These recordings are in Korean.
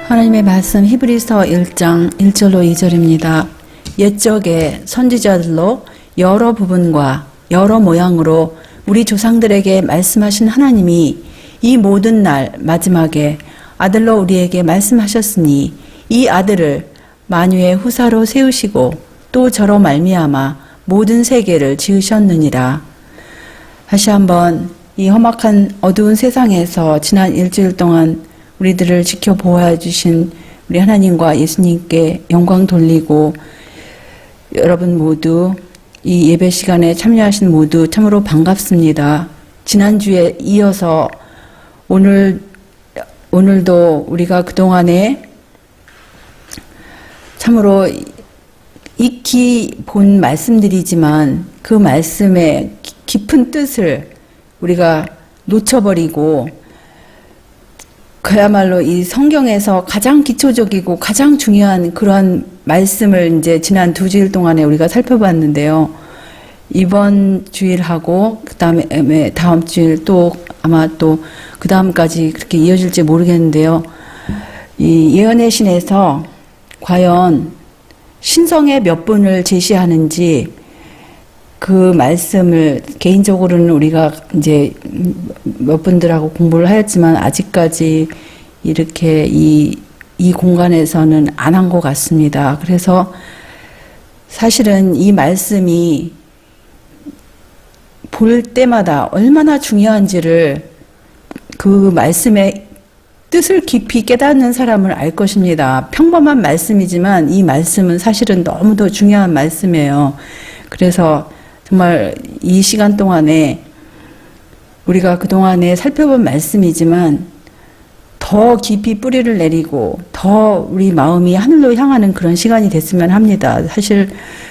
하나님의 말씀 히브리서 1장 1절로 2절입니다. 옛적에 선지자들로 여러 부분과 여러 모양으로 우리 조상들에게 말씀하신 하나님이 이 모든 날 마지막에 아들로 우리에게 말씀하셨으니 이 아들을 만유의 후사로 세우시고 또 저로 말미암아 모든 세계를 지으셨느니라. 다시 한번 이 험악한 어두운 세상에서 지난 일주일 동안 우리들을 지켜보아 주신 우리 하나님과 예수님께 영광 돌리고, 여러분 모두 이 예배 시간에 참여하신 모두 참으로 반갑습니다. 지난주에 이어서 오늘도 우리가 그동안에 참으로 익히 본 말씀들이지만 그 말씀의 깊은 뜻을 우리가 놓쳐버리고, 그야말로 이 성경에서 가장 기초적이고 가장 중요한 그러한 말씀을 이제 지난 2주일 동안에 우리가 살펴봤는데요. 이번 주일하고 그 다음에 다음 주일 또 아마 또 그 다음까지 그렇게 이어질지 모르겠는데요. 이 예언의 신에서 과연 신성의 몇 분을 제시하는지 그 말씀을 개인적으로는 우리가 이제 몇 분들하고 공부를 하였지만 아직까지 이렇게 이 공간에서는 안 한 것 같습니다. 그래서 사실은 이 말씀이 볼 때마다 얼마나 중요한지를 그 말씀의 뜻을 깊이 깨닫는 사람을 알 것입니다. 평범한 말씀이지만 이 말씀은 사실은 너무도 중요한 말씀이에요. 그래서 정말 이 시간 동안에 우리가 그동안에 살펴본 말씀이지만 더 깊이 뿌리를 내리고 더 우리 마음이 하늘로 향하는 그런 시간이 됐으면 합니다. 사실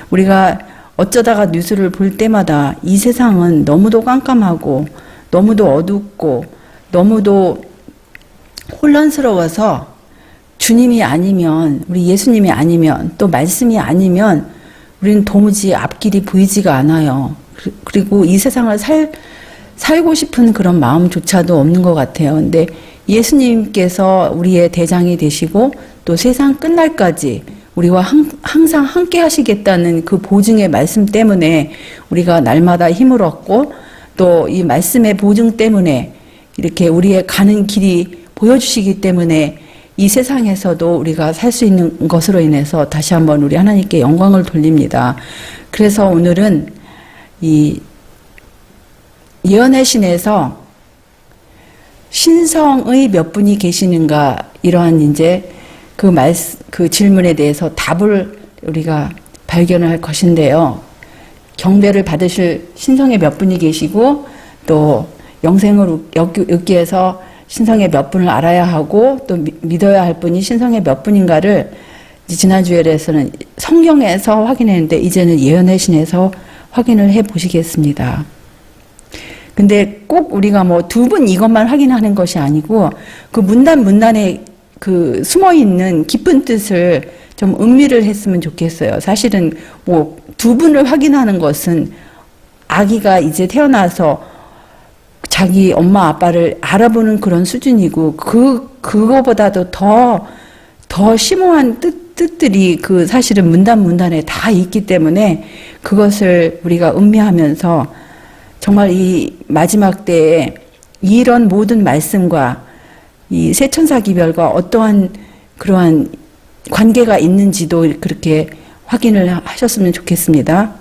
우리가 어쩌다가 뉴스를 볼 때마다 이 세상은 너무도 깜깜하고 너무도 어둡고 너무도 혼란스러워서 주님이 아니면, 우리 예수님이 아니면, 또 말씀이 아니면 우리는 도무지 앞길이 보이지가 않아요. 그리고 이 세상을 살고 싶은 그런 마음조차도 없는 것 같아요. 근데 예수님께서 우리의 대장이 되시고 또 세상 끝날까지 우리와 항상 함께 하시겠다는 그 보증의 말씀 때문에 우리가 날마다 힘을 얻고, 또 이 말씀의 보증 때문에 이렇게 우리의 가는 길이 보여주시기 때문에 이 세상에서도 우리가 살 수 있는 것으로 인해서 다시 한번 우리 하나님께 영광을 돌립니다. 그래서 오늘은 이 예언의 신에서 신성의 몇 분이 계시는가, 이러한 이제 그 질문에 대해서 답을 우리가 발견을 할 것인데요. 경배를 받으실 신성의 몇 분이 계시고, 또 영생을 얻기 위해서 신성의 몇 분을 알아야 하고 또 믿어야 할 분이 신성의 몇 분인가를 지난 주일에서는 성경에서 확인했는데 이제는 예언의 신에서 확인을 해 보시겠습니다. 근데 꼭 우리가 뭐 2분 이것만 확인하는 것이 아니고 그 문단에 그 숨어 있는 깊은 뜻을 좀 음미를 했으면 좋겠어요. 사실은 뭐 2분을 확인하는 것은 아기가 이제 태어나서 자기 엄마 아빠를 알아보는 그런 수준이고, 그거보다도 더 심오한 뜻들이 그 사실은 문단에 다 있기 때문에 그것을 우리가 음미하면서 정말 이 마지막 때에 이런 모든 말씀과 이 세천사 기별과 어떠한 그러한 관계가 있는지도 그렇게 확인을 하셨으면 좋겠습니다.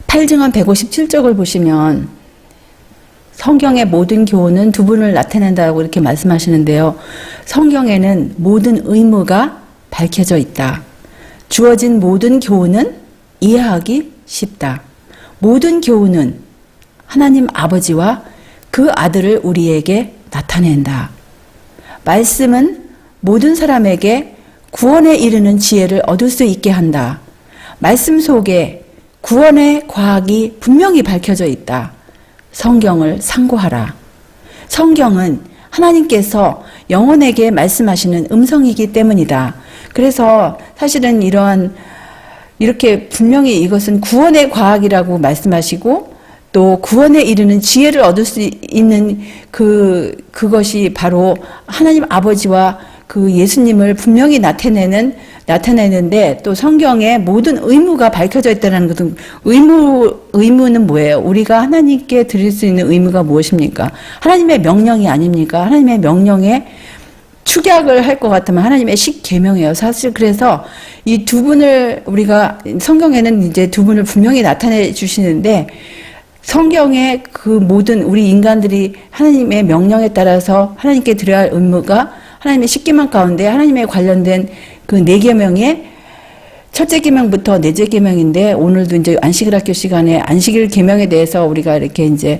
8증언 157쪽을 보시면 성경의 모든 교훈은 2분을 나타낸다고 이렇게 말씀하시는데요. 성경에는 모든 의무가 밝혀져 있다. 주어진 모든 교훈은 이해하기 쉽다. 모든 교훈은 하나님 아버지와 그 아들을 우리에게 나타낸다. 말씀은 모든 사람에게 구원에 이르는 지혜를 얻을 수 있게 한다. 말씀 속에 구원의 과학이 분명히 밝혀져 있다. 성경을 상고하라. 성경은 하나님께서 영혼에게 말씀하시는 음성이기 때문이다. 그래서 사실은 이렇게 분명히 이것은 구원의 과학이라고 말씀하시고 또 구원에 이르는 지혜를 얻을 수 있는 그것이 바로 하나님 아버지와 그 예수님을 분명히 나타내는데 또 성경에 모든 의무가 밝혀져 있다는 것은 의무는 뭐예요? 우리가 하나님께 드릴 수 있는 의무가 무엇입니까? 하나님의 명령이 아닙니까? 하나님의 명령에 축약을 할 것 같으면 하나님의 십계명이에요. 사실 그래서 이 두 분을 우리가 성경에는 이제 두 분을 분명히 나타내 주시는데 성경의 그 모든 우리 인간들이 하나님의 명령에 따라서 하나님께 드려야 할 의무가 하나님의 십계명 가운데 하나님에 관련된 그 네 계명의 첫째 계명부터 넷째 계명인데 오늘도 이제 안식일 학교 시간에 안식일 계명에 대해서 우리가 이렇게 이제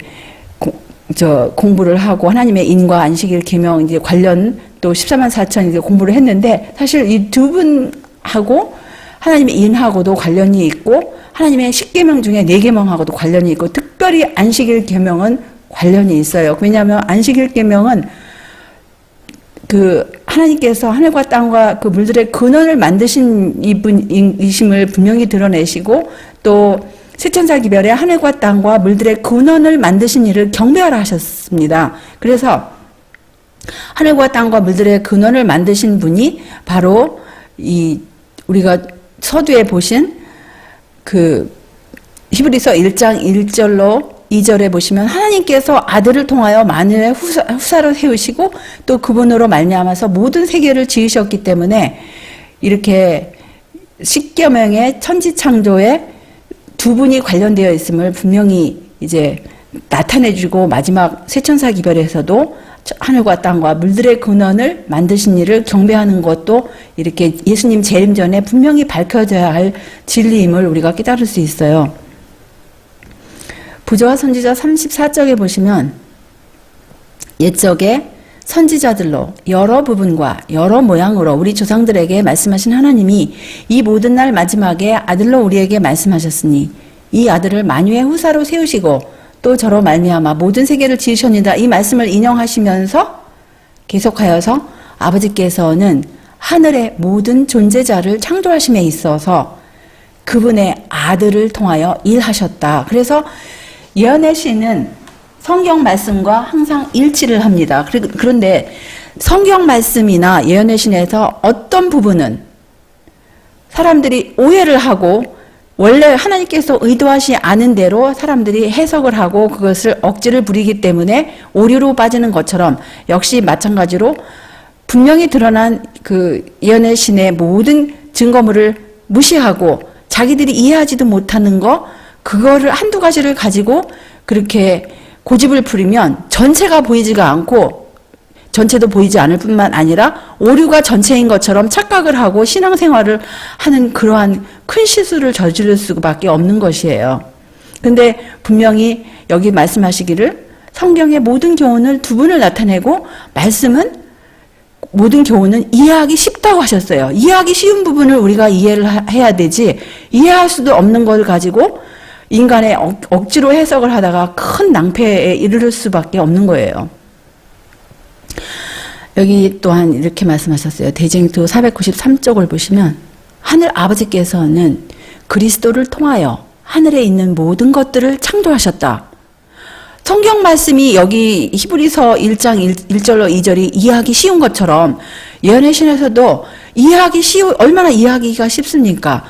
공부를 하고 하나님의 인과 안식일 계명 이제 관련 또 14만 4천 이제 공부를 했는데 사실 이 두 분하고 하나님의 인하고도 관련이 있고 하나님의 십계명 중에 네 계명하고도 관련이 있고 특별히 안식일 계명은 관련이 있어요. 왜냐하면 안식일 계명은 그 하나님께서 하늘과 땅과 그 물들의 근원을 만드신 이분이심을 분명히 드러내시고 또 세천사 기별에 하늘과 땅과 물들의 근원을 만드신 이를 경배하라 하셨습니다. 그래서 하늘과 땅과 물들의 근원을 만드신 분이 바로 이 우리가 서두에 보신 그 히브리서 1장 1절로 2절에 보시면 하나님께서 아들을 통하여 만유의 후사로 세우시고 또 그분으로 말미암아서 모든 세계를 지으셨기 때문에 이렇게 십계명의 천지창조에 두 분이 관련되어 있음을 분명히 이제 나타내주고 마지막 세천사 기별에서도 하늘과 땅과 물들의 근원을 만드신 이를 경배하는 것도 이렇게 예수님 재림 전에 분명히 밝혀져야 할 진리임을 우리가 깨달을 수 있어요. 부조와 선지자 34쪽에 보시면 옛적에 선지자들로 여러 부분과 여러 모양으로 우리 조상들에게 말씀하신 하나님이 이 모든 날 마지막에 아들로 우리에게 말씀하셨으니 이 아들을 만유의 후사로 세우시고 또 저로 말미암아 모든 세계를 지으셨니다. 이 말씀을 인용하시면서 계속하여서 아버지께서는 하늘의 모든 존재자를 창조하심에 있어서 그분의 아들을 통하여 일하셨다. 그래서 예언의 시는 성경 말씀과 항상 일치를 합니다. 그런데 성경 말씀이나 예언의 신에서 어떤 부분은 사람들이 오해를 하고 원래 하나님께서 의도하시 않은 대로 사람들이 해석을 하고 그것을 억지를 부리기 때문에 오류로 빠지는 것처럼 역시 마찬가지로 분명히 드러난 그 예언의 신의 모든 증거물을 무시하고 자기들이 이해하지도 못하는 거 그거를 한두 가지를 가지고 그렇게 고집을 부리면 전체가 보이지가 않고 전체도 보이지 않을 뿐만 아니라 오류가 전체인 것처럼 착각을 하고 신앙생활을 하는 그러한 큰 실수를 저지를 수밖에 없는 것이에요. 근데 분명히 여기 말씀하시기를 성경의 모든 교훈을 두 분을 나타내고 말씀은 모든 교훈은 이해하기 쉽다고 하셨어요. 이해하기 쉬운 부분을 우리가 이해를 해야 되지 이해할 수도 없는 걸 가지고 인간의 억지로 해석을 하다가 큰 낭패에 이르를 수밖에 없는 거예요. 여기 또한 이렇게 말씀하셨어요. 대쟁투 493쪽을 보시면 하늘 아버지께서는 그리스도를 통하여 하늘에 있는 모든 것들을 창조하셨다. 성경 말씀이 여기 히브리서 1장 1절로 2절이 이해하기 쉬운 것처럼 예언의 신에서도 얼마나 이해하기가 쉽습니까?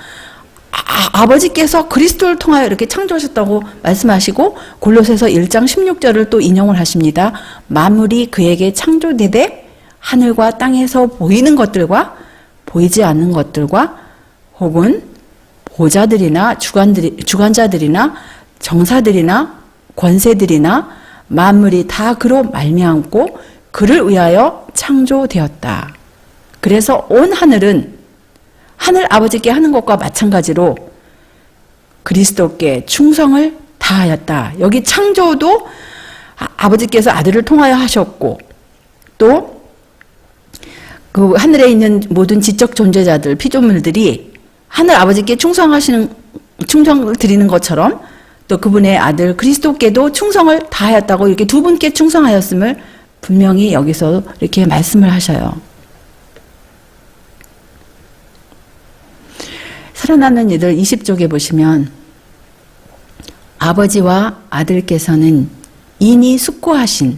아버지께서 그리스도를 통하여 이렇게 창조하셨다고 말씀하시고 골로새서 1장 16절을 또 인용을 하십니다. 만물이 그에게 창조되되 하늘과 땅에서 보이는 것들과 보이지 않는 것들과 혹은 보좌들이나 주관자들이나 정사들이나 권세들이나 만물이 다 그로 말미암고 그를 위하여 창조되었다. 그래서 온 하늘은 하늘 아버지께 하는 것과 마찬가지로 그리스도께 충성을 다하였다. 여기 창조도 아버지께서 아들을 통하여 하셨고 또 그 하늘에 있는 모든 지적 존재자들, 피조물들이 하늘 아버지께 충성을 드리는 것처럼 또 그분의 아들 그리스도께도 충성을 다하였다고 이렇게 두 분께 충성하였음을 분명히 여기서 이렇게 말씀을 하셔요. 살아나는 이들 20쪽에 보시면 아버지와 아들께서는 인이 숙고하신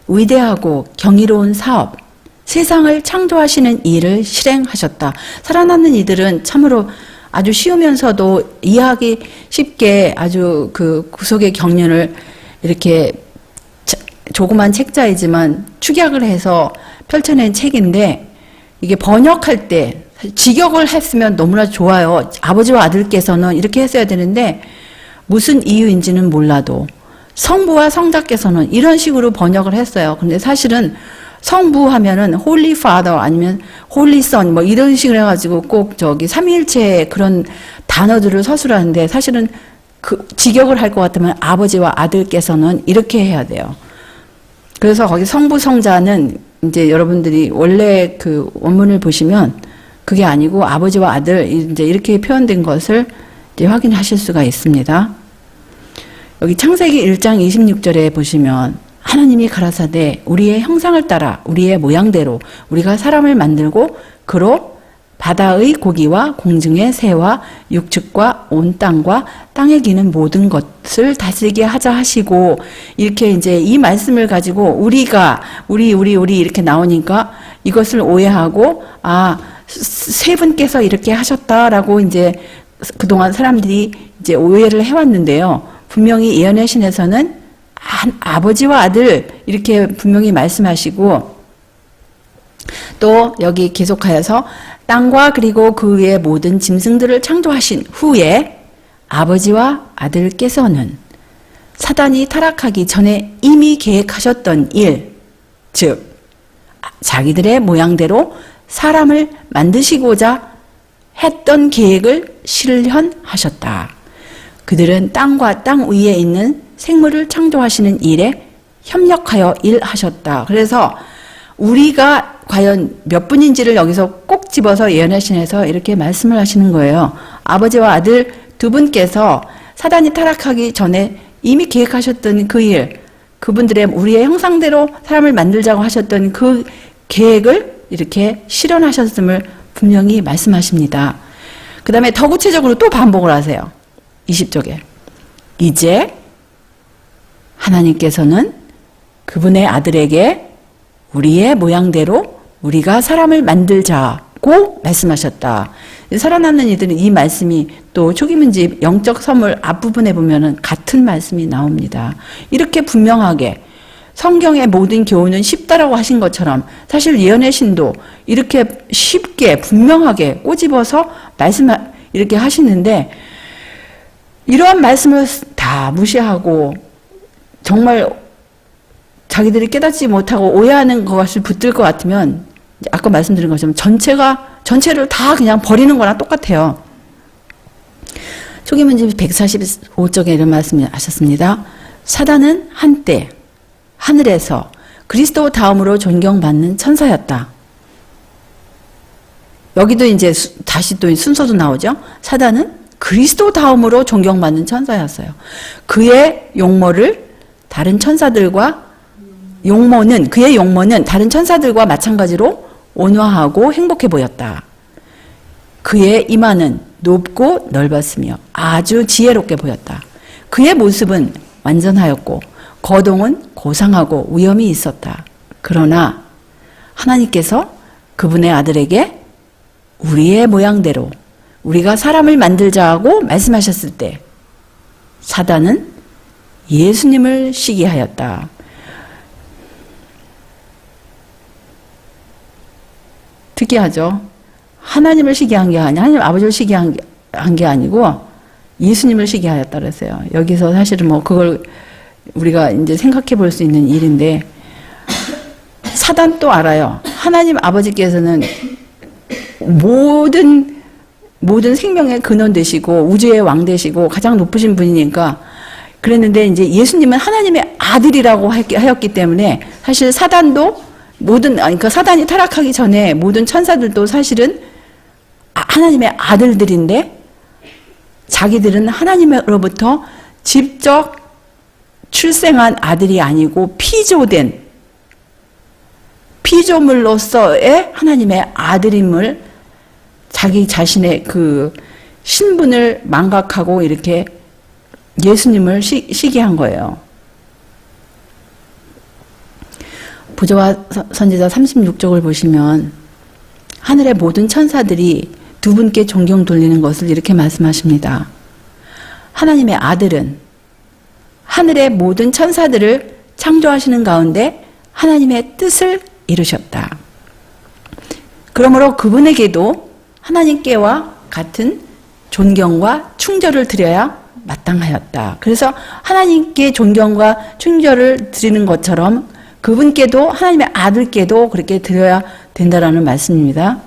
위대하고 경이로운 사업, 세상을 창조하시는 일을 실행하셨다. 살아남는 이들은 참으로 아주 쉬우면서도 이해하기 쉽게 아주 그 구속의 경륜을 이렇게 조그만 책자이지만 축약을 해서 펼쳐낸 책인데, 이게 번역할 때 직역을 했으면 너무나 좋아요. 아버지와 아들께서는 이렇게 했어야 되는데 무슨 이유인지는 몰라도 성부와 성자께서는 이런 식으로 번역을 했어요. 근데 사실은 성부 하면은 홀리 파더 아니면 홀리 선 뭐 이런 식으로 해가지고 꼭 저기 삼위일체의 그런 단어들을 서술하는데, 사실은 그 직역을 할 것 같으면 아버지와 아들께서는 이렇게 해야 돼요. 그래서 거기 성부 성자는 이제 여러분들이 원래 그 원문을 보시면 그게 아니고 아버지와 아들 이제 이렇게 표현된 것을 이제 확인하실 수가 있습니다. 여기 창세기 1장 26절에 보시면 하나님이 가라사대 우리의 형상을 따라 우리의 모양대로 우리가 사람을 만들고 그로 바다의 고기와 공중의 새와 육축과 온 땅과 땅에 기는 모든 것을 다스리게 하자 하시고, 이렇게 이제 이 말씀을 가지고 우리가 우리 이렇게 나오니까 이것을 오해하고 세 분께서 이렇게 하셨다라고 이제 그동안 사람들이 이제 오해를 해왔는데요. 분명히 예언의 신에서는 아버지와 아들 이렇게 분명히 말씀하시고, 또 여기 계속하여서 땅과 그리고 그 위의 모든 짐승들을 창조하신 후에 아버지와 아들께서는 사단이 타락하기 전에 이미 계획하셨던 일, 즉 자기들의 모양대로 사람을 만드시고자 했던 계획을 실현하셨다. 그들은 땅과 땅 위에 있는 생물을 창조하시는 일에 협력하여 일하셨다. 그래서 우리가 과연 몇 분인지를 여기서 꼭 집어서 예언의 신에서 이렇게 말씀을 하시는 거예요. 아버지와 아들 두 분께서 사단이 타락하기 전에 이미 계획하셨던 그 일, 그분들의 우리의 형상대로 사람을 만들자고 하셨던 그 계획을 이렇게 실현하셨음을 분명히 말씀하십니다. 그 다음에 더 구체적으로 또 반복을 하세요. 20쪽에. 이제 하나님께서는 그분의 아들에게 우리의 모양대로 우리가 사람을 만들자고 말씀하셨다. 살아남는 이들은 이 말씀이 또 초기문집 영적 선물 앞부분에 보면은 같은 말씀이 나옵니다. 이렇게 분명하게 성경의 모든 교훈은 쉽다라고 하신 것처럼 사실 예언의 신도 이렇게 쉽게 분명하게 꼬집어서 이렇게 하시는데, 이러한 말씀을 다 무시하고 정말 자기들이 깨닫지 못하고 오해하는 것을 붙들 것 같으면 아까 말씀드린 것처럼 전체를 다 그냥 버리는 거랑 똑같아요. 초기문집 145쪽에 이런 말씀을 하셨습니다. 사단은 한때 하늘에서 그리스도 다음으로 존경받는 천사였다. 여기도 이제 다시 또 순서도 나오죠. 사단은 그리스도 다음으로 존경받는 천사였어요. 그의 용모는 그의 용모는 다른 천사들과 마찬가지로 온화하고 행복해 보였다. 그의 이마는 높고 넓었으며 아주 지혜롭게 보였다. 그의 모습은 완전하였고 거동은 고상하고 위엄이 있었다. 그러나 하나님께서 그분의 아들에게 우리의 모양대로 우리가 사람을 만들자고 말씀하셨을 때 사단은 예수님을 시기하였다. 특이하죠. 하나님을 시기한 게 아니라 하나님 아버지를 시기한 게 아니고 예수님을 시기하였다 그랬어요. 여기서 사실은 뭐 그걸 우리가 이제 생각해 볼 수 있는 일인데, 사단도 알아요. 하나님 아버지께서는 모든 생명의 근원 되시고 우주의 왕 되시고 가장 높으신 분이니까 그랬는데, 이제 예수님은 하나님의 아들이라고 하였기 때문에 사실 사단도 그러니까 사단이 타락하기 전에 모든 천사들도 사실은 하나님의 아들들인데, 자기들은 하나님으로부터 직접 출생한 아들이 아니고 피조물로서의 하나님의 아들임을 자기 자신의 그 신분을 망각하고 이렇게 예수님을 시기한 거예요. 부조와 선지자 36쪽을 보시면 하늘의 모든 천사들이 두 분께 존경 돌리는 것을 이렇게 말씀하십니다. 하나님의 아들은 하늘의 모든 천사들을 창조하시는 가운데 하나님의 뜻을 이루셨다. 그러므로 그분에게도 하나님께와 같은 존경과 충절을 드려야 마땅하였다. 그래서 하나님께 존경과 충절을 드리는 것처럼 그분께도 하나님의 아들께도 그렇게 드려야 된다라는 말씀입니다.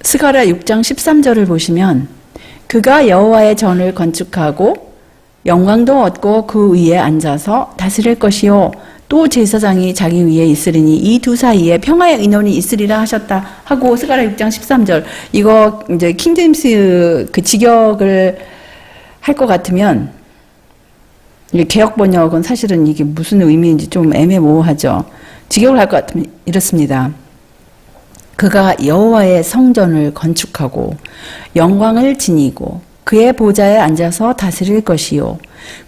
스가랴 6장 13절을 보시면 그가 여호와의 전을 건축하고 영광도 얻고 그 위에 앉아서 다스릴 것이요 또 제사장이 자기 위에 있으리니 이 두 사이에 평화의 의논이 있으리라 하셨다 하고 스가랴 6장 13절 이거 이제 킹제임스 그 직역을 할 것 같으면 개역 번역은 사실은 이게 무슨 의미인지 좀 애매모호하죠. 직역을 할 것 같으면 이렇습니다. 그가 여호와의 성전을 건축하고 영광을 지니고 그의 보좌에 앉아서 다스릴 것이요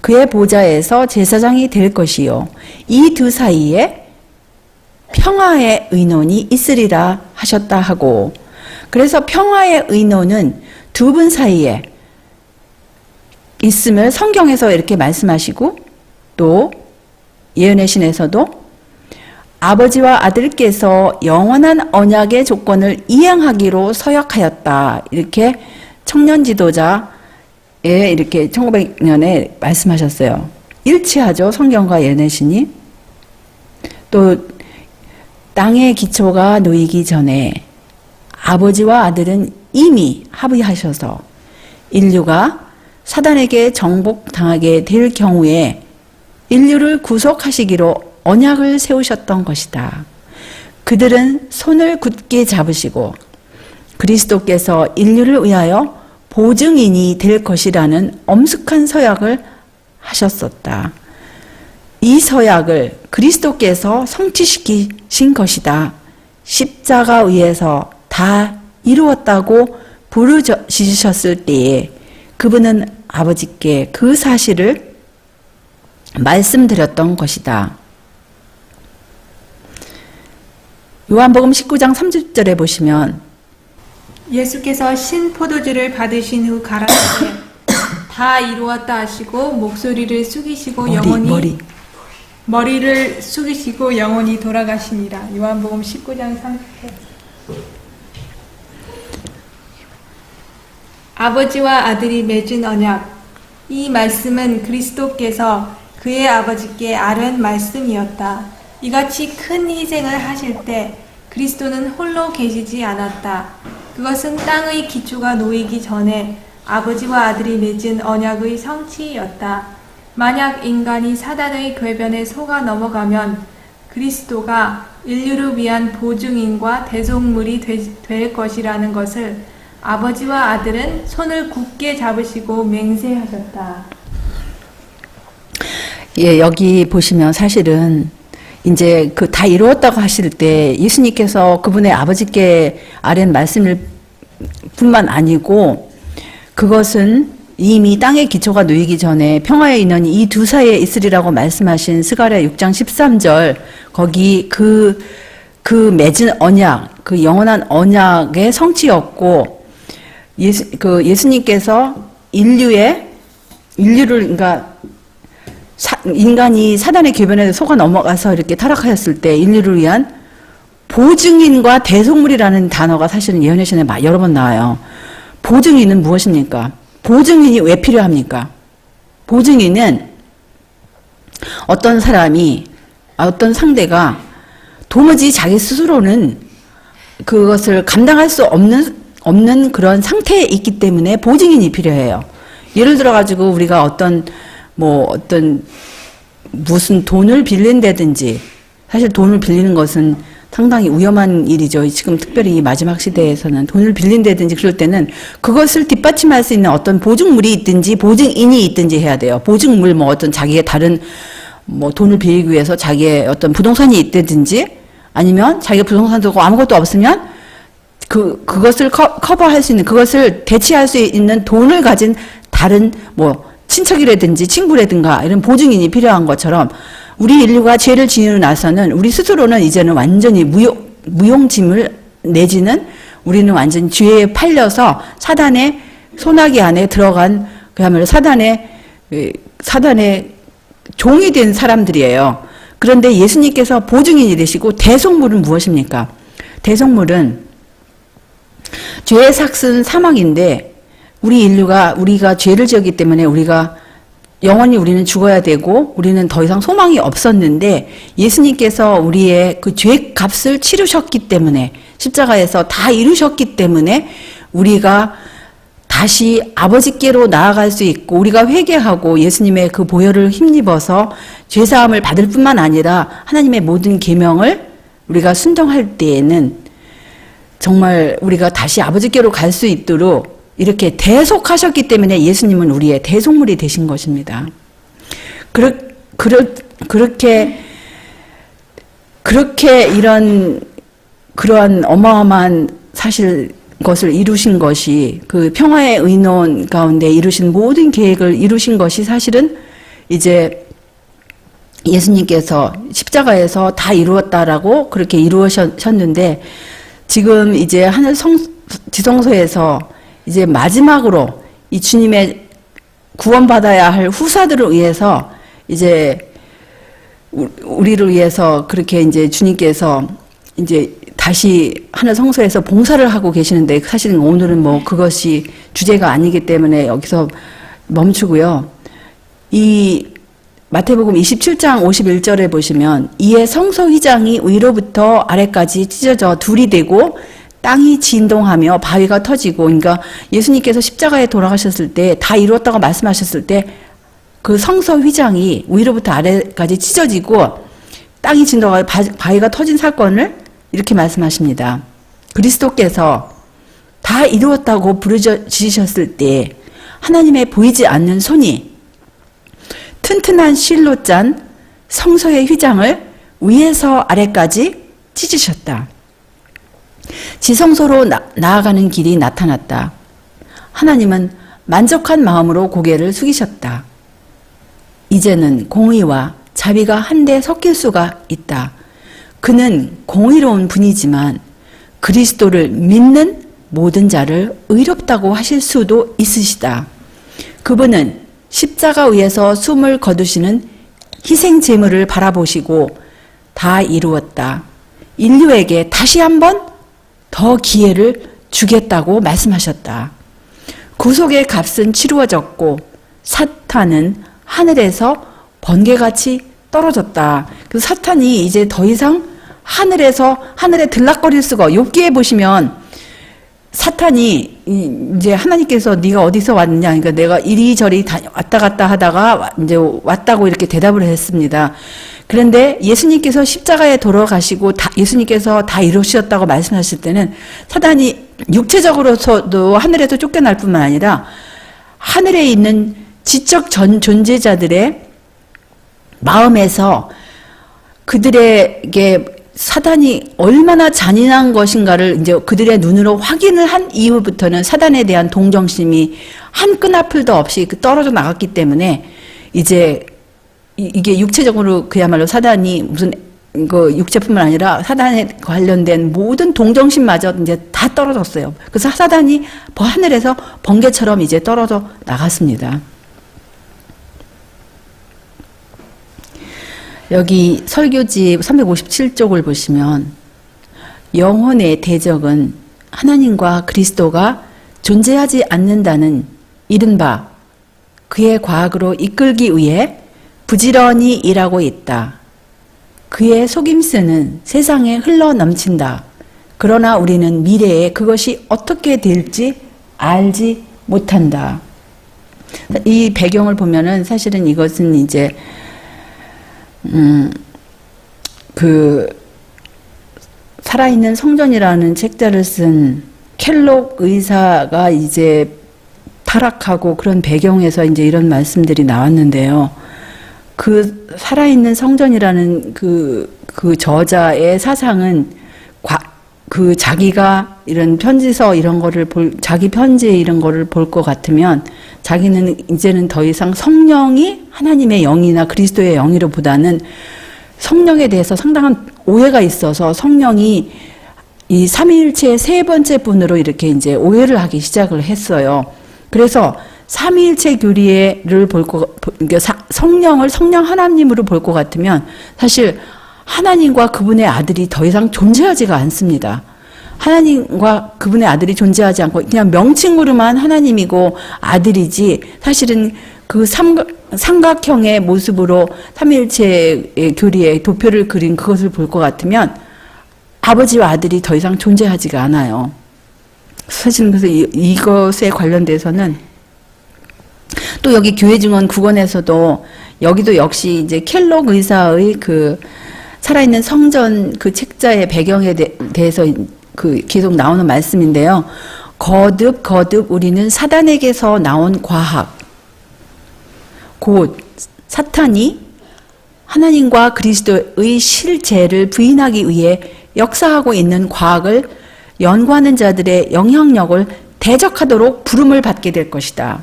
그의 보좌에서 제사장이 될 것이요 이 두 사이에 평화의 의논이 있으리라 하셨다 하고 그래서 평화의 의논은 두 분 사이에 있음을 성경에서 이렇게 말씀하시고 또 예언의 신에서도 아버지와 아들께서 영원한 언약의 조건을 이행하기로 서약하였다. 이렇게 청년 지도자에 이렇게 1900년에 말씀하셨어요. 일치하죠. 성경과 예언의 신이. 또 땅의 기초가 놓이기 전에 아버지와 아들은 이미 합의하셔서 인류가 사단에게 정복당하게 될 경우에 인류를 구속하시기로 언약을 세우셨던 것이다. 그들은 손을 굳게 잡으시고 그리스도께서 인류를 위하여 보증인이 될 것이라는 엄숙한 서약을 하셨었다. 이 서약을 그리스도께서 성취시키신 것이다. 십자가 위에서 다 이루었다고 부르짖으셨을 때에 그분은 아버지께 그 사실을 말씀드렸던 것이다. 요한복음 19장 30절에 보시면 예수께서 신포도주를 받으신 후 가라사대 다 이루었다 하시고 목소리를 숙이시고 머리를 숙이시고 영원히 돌아가시니라. 요한복음 19장 30절. 아버지와 아들이 맺은 언약. 이 말씀은 그리스도께서 그의 아버지께 아뢰은 말씀이었다. 이같이 큰 희생을 하실 때 그리스도는 홀로 계시지 않았다. 그것은 땅의 기초가 놓이기 전에 아버지와 아들이 맺은 언약의 성취였다. 만약 인간이 사단의 궤변에 속아 넘어가면 그리스도가 인류를 위한 보증인과 대속물이 될 것이라는 것을 아버지와 아들은 손을 굳게 잡으시고 맹세하셨다. 예, 여기 보시면 사실은 이제 그 다 이루었다고 하실 때 예수님께서 그분의 아버지께 아뢰는 말씀일 뿐만 아니고 그것은 이미 땅의 기초가 놓이기 전에 평화의 인원이 이 두 사이에 있으리라고 말씀하신 스가랴 6장 13절 거기 그 맺은 언약, 그 영원한 언약의 성취였고 예수님께서 인류를 그러니까 인간이 사단의 궤변에 속아 넘어가서 이렇게 타락하였을 때 인류를 위한 보증인과 대속물이라는 단어가 사실은 예언의 신에 여러 번 나와요. 보증인은 무엇입니까? 보증인이 왜 필요합니까? 보증인은 어떤 사람이, 어떤 상대가 도무지 자기 스스로는 그것을 감당할 수 없는 그런 상태에 있기 때문에 보증인이 필요해요. 예를 들어가지고 우리가 무슨 돈을 빌린다든지, 사실 돈을 빌리는 것은 상당히 위험한 일이죠. 지금 특별히 이 마지막 시대에서는 돈을 빌린다든지 그럴 때는 그것을 뒷받침할 수 있는 어떤 보증물이 있든지 보증인이 있든지 해야 돼요. 보증물 어떤 자기의 다른 돈을 빌리기 위해서 자기의 어떤 부동산이 있다든지 아니면 자기가 부동산도 없고 아무것도 없으면 그것을 커버할 수 있는, 그것을 대체할 수 있는 돈을 가진 다른 뭐 친척이라든지 친구라든가 이런 보증인이 필요한 것처럼 우리 인류가 죄를 지으고 나서는 우리 스스로는 이제는 완전히 무용지물 내지는 우리는 완전히 죄에 팔려서 사단의 소나기 안에 들어간 그야말로 사단의 종이 된 사람들이에요. 그런데 예수님께서 보증인이 되시고 대속물은 무엇입니까? 대속물은 죄의 삭은 사망인데 우리가 죄를 지었기 때문에 우리가 영원히 우리는 죽어야 되고 우리는 더 이상 소망이 없었는데 예수님께서 우리의 그 죄 값을 치르셨기 때문에 십자가에서 다 이루셨기 때문에 우리가 다시 아버지께로 나아갈 수 있고 우리가 회개하고 예수님의 그 보혈을 힘입어서 죄사함을 받을 뿐만 아니라 하나님의 모든 계명을 우리가 순종할 때에는 정말 우리가 다시 아버지께로 갈 수 있도록 이렇게 대속하셨기 때문에 예수님은 우리의 대속물이 되신 것입니다. 그렇게 그러한 어마어마한 사실 것을 이루신 것이 그 평화의 의논 가운데 이루신 모든 계획을 이루신 것이 사실은 이제 예수님께서 십자가에서 다 이루었다라고 그렇게 이루셨는데 지금 이제 하늘 지성소에서 이제 마지막으로 이 주님의 구원받아야 할 후사들을 위해서 이제 우리를 위해서 그렇게 이제 주님께서 이제 다시 하늘 성소에서 봉사를 하고 계시는데 사실은 오늘은 뭐 그것이 주제가 아니기 때문에 여기서 멈추고요. 이 마태복음 27장 51절에 보시면 이에 성소 휘장이 위로부터 아래까지 찢어져 둘이 되고 땅이 진동하며 바위가 터지고 그러니까 예수님께서 십자가에 돌아가셨을 때 다 이루었다고 말씀하셨을 때 그 성소 휘장이 위로부터 아래까지 찢어지고 땅이 진동하고 바위가 터진 사건을 이렇게 말씀하십니다. 그리스도께서 다 이루었다고 부르짖으셨을 때 하나님의 보이지 않는 손이 튼튼한 실로 짠 성소의 휘장을 위에서 아래까지 찢으셨다. 지성소로 나아가는 길이 나타났다. 하나님은 만족한 마음으로 고개를 숙이셨다. 이제는 공의와 자비가 한데 섞일 수가 있다. 그는 공의로운 분이지만 그리스도를 믿는 모든 자를 의롭다고 하실 수도 있으시다. 그분은 십자가 위에서 숨을 거두시는 희생 제물을 바라보시고 다 이루었다. 인류에게 다시 한번 더 기회를 주겠다고 말씀하셨다. 구속의 값은 치루어졌고 사탄은 하늘에서 번개같이 떨어졌다. 그래서 사탄이 이제 더 이상 하늘에 들락거릴 수가 욥기에 보시면 사탄이 이제 하나님께서 네가 어디서 왔느냐 그러니까 내가 이리저리 왔다 갔다 하다가 이제 왔다고 이렇게 대답을 했습니다. 그런데 예수님께서 십자가에 돌아가시고 예수님께서 다 이루셨다고 말씀하실 때는 사탄이 육체적으로서도 하늘에서 쫓겨날 뿐만 아니라 하늘에 있는 지적 존재자들의 마음에서 그들에게 사단이 얼마나 잔인한 것인가를 이제 그들의 눈으로 확인을 한 이후부터는 사단에 대한 동정심이 한 끈 앞을도 없이 떨어져 나갔기 때문에 이제 이게 육체적으로 그야말로 사단이 무슨 그 육체뿐만 아니라 사단에 관련된 모든 동정심마저 이제 다 떨어졌어요. 그래서 사단이 하늘에서 번개처럼 이제 떨어져 나갔습니다. 여기 설교지 357쪽을 보시면 영혼의 대적은 하나님과 그리스도가 존재하지 않는다는 이른바 그의 과학으로 이끌기 위해 부지런히 일하고 있다. 그의 속임수는 세상에 흘러 넘친다. 그러나 우리는 미래에 그것이 어떻게 될지 알지 못한다. 이 배경을 보면은 사실은 이것은 이제 살아있는 성전이라는 책자를 쓴 켈록 의사가 이제 타락하고 그런 배경에서 이제 이런 말씀들이 나왔는데요. 그 살아있는 성전이라는 그 저자의 사상은 그 자기가 이런 편지서 이런 거를 자기 편지에 이런 거를 볼 것 같으면 자기는 이제는 더 이상 성령이 하나님의 영이나 그리스도의 영이로보다는 성령에 대해서 상당한 오해가 있어서 성령이 이 삼위일체의 세 번째 분으로 이렇게 이제 오해를 하기 시작을 했어요. 그래서 삼위일체 교리를 성령을 성령 하나님으로 볼 것 같으면 사실 하나님과 그분의 아들이 더 이상 존재하지가 않습니다. 하나님과 그분의 아들이 존재하지 않고 그냥 명칭으로만 하나님이고 아들이지 사실은 그 삼각형의 모습으로 삼위일체의 교리의 도표를 그린 그것을 볼 것 같으면 아버지와 아들이 더 이상 존재하지가 않아요. 사실은 그래서 이것에 관련돼서는 또 여기 교회 증언 9권에서도 여기도 역시 이제 켈록 의사의 그 살아있는 성전 그 책자의 배경에 대해서 그 계속 나오는 말씀인데요. 거듭 우리는 사단에게서 나온 과학, 곧 사탄이 하나님과 그리스도의 실체를 부인하기 위해 역사하고 있는 과학을 연구하는 자들의 영향력을 대적하도록 부름을 받게 될 것이다.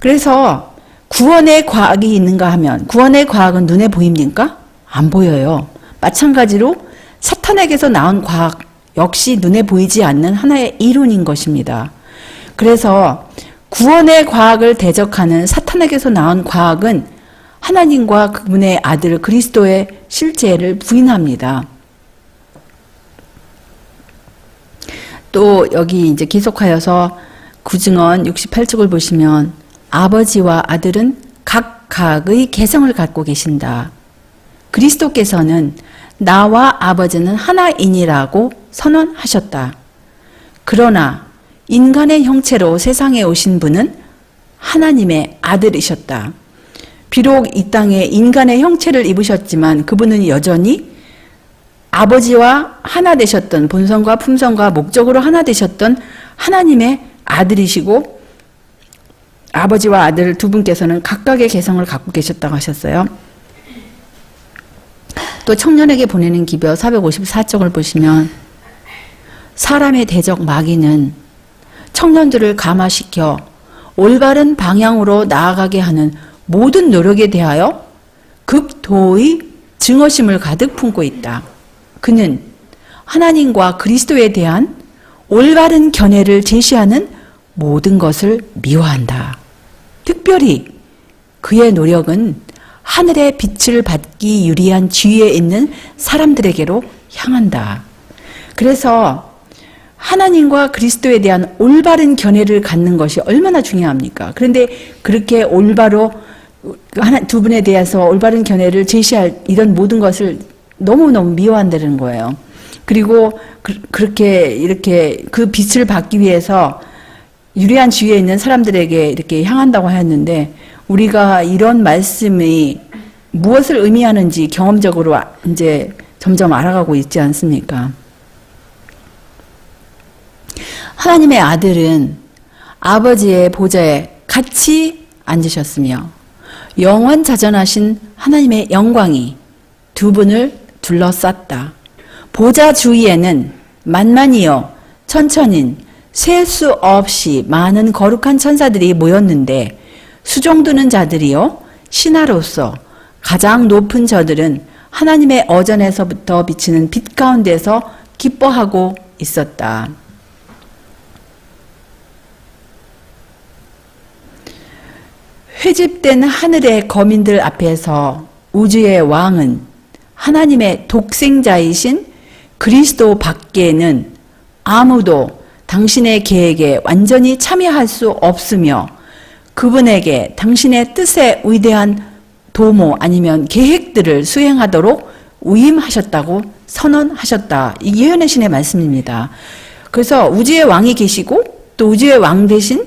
그래서 구원의 과학이 있는가 하면 구원의 과학은 눈에 보입니까? 안 보여요. 마찬가지로 사탄에게서 나온 과학 역시 눈에 보이지 않는 하나의 이론인 것입니다. 그래서 구원의 과학을 대적하는 사탄에게서 나온 과학은 하나님과 그분의 아들 그리스도의 실체를 부인합니다. 또 여기 이제 계속하여서 구증언 68쪽을 보시면 아버지와 아들은 각각의 개성을 갖고 계신다. 그리스도께서는 나와 아버지는 하나이니라고 선언하셨다. 그러나 인간의 형체로 세상에 오신 분은 하나님의 아들이셨다. 비록 이 땅에 인간의 형체를 입으셨지만 그분은 여전히 아버지와 하나 되셨던 본성과 품성과 목적으로 하나 되셨던 하나님의 아들이시고 아버지와 아들 두 분께서는 각각의 개성을 갖고 계셨다고 하셨어요. 또 청년에게 보내는 기별 454쪽을 보시면 사람의 대적 마귀는 청년들을 감화시켜 올바른 방향으로 나아가게 하는 모든 노력에 대하여 극도의 증오심을 가득 품고 있다. 그는 하나님과 그리스도에 대한 올바른 견해를 제시하는 모든 것을 미워한다. 특별히 그의 노력은 하늘의 빛을 받기 유리한 지위에 있는 사람들에게로 향한다. 그래서 하나님과 그리스도에 대한 올바른 견해를 갖는 것이 얼마나 중요합니까? 그런데 그렇게 올바로 두 분에 대해서 올바른 견해를 제시할 이런 모든 것을 너무너무 미워한다는 거예요. 그리고 그렇게 이렇게 그 빛을 받기 위해서 유리한 지위에 있는 사람들에게 이렇게 향한다고 하였는데 우리가 이런 말씀이 무엇을 의미하는지 경험적으로 이제 점점 알아가고 있지 않습니까? 하나님의 아들은 아버지의 보좌에 같이 앉으셨으며 영원자전하신 하나님의 영광이 두 분을 둘러쌌다. 보좌 주위에는 만만이요 천천인 셀 수 없이 많은 거룩한 천사들이 모였는데 수종드는 자들이요 신하로서 가장 높은 저들은 하나님의 어전에서부터 비치는 빛 가운데서 기뻐하고 있었다. 회집된 하늘의 거민들 앞에서 우주의 왕은 하나님의 독생자이신 그리스도 밖에는 아무도 당신의 계획에 완전히 참여할 수 없으며 그분에게 당신의 뜻의 위대한 도모 아니면 계획들을 수행하도록 위임하셨다고 선언하셨다. 이 예언의 신의 말씀입니다. 그래서 우주의 왕이 계시고 또 우주의 왕 되신